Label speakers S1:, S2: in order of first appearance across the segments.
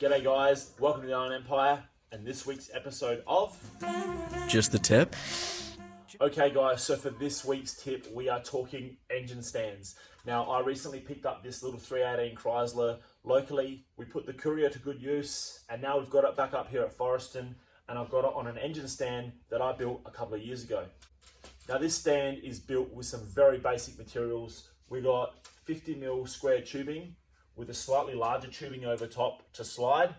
S1: G'day guys, welcome to the Iron Empire and this week's episode of
S2: Just the Tip.
S1: Okay guys, so for this week's tip we are talking engine stands. Now I recently picked up this little 318 Chrysler locally. We put the Courier to good use and now we've got it back up here at Forreston and I've got it on an engine stand that I built a couple of years ago. Now this stand is built with some very basic materials. We got 50mm square tubing with a slightly larger tubing over top to slide,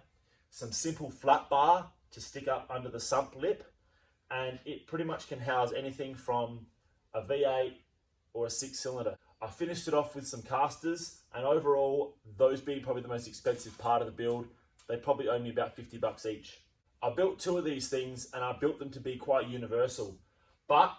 S1: some simple flat bar to stick up under the sump lip, and it pretty much can house anything from a V8 or a 6-cylinder. I finished it off with some casters, and overall, those being probably the most expensive part of the build, they probably owe me about 50 bucks each. I built two of these things and I built them to be quite universal, but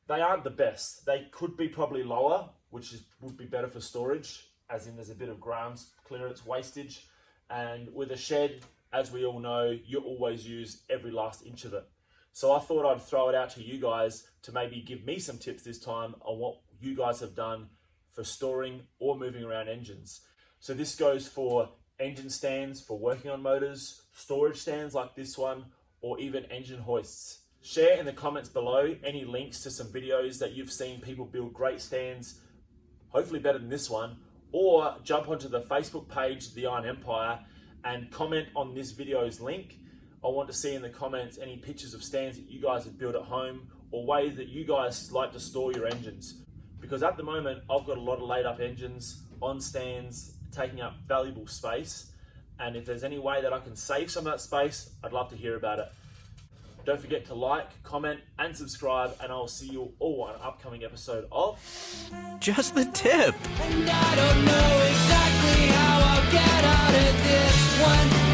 S1: they aren't the best. They could be probably lower, which would be better for storage, as in there's a bit of ground clearance wastage. And with a shed, as we all know, you always use every last inch of it. So I thought I'd throw it out to you guys to maybe give me some tips this time on what you guys have done for storing or moving around engines. So this goes for engine stands for working on motors, storage stands like this one, or even engine hoists. Share in the comments below any links to some videos that you've seen people build great stands, hopefully better than this one, or jump onto the Facebook page, The Iron Empire, and comment on this video's link. I want to see in the comments any pictures of stands that you guys have built at home or ways that you guys like to store your engines. Because at the moment, I've got a lot of laid up engines on stands taking up valuable space. And if there's any way that I can save some of that space, I'd love to hear about it. Don't forget to like, comment, and subscribe, and I'll see you all on an upcoming episode of
S2: Just the Tip.
S3: And I don't know exactly how I'll get out of this one.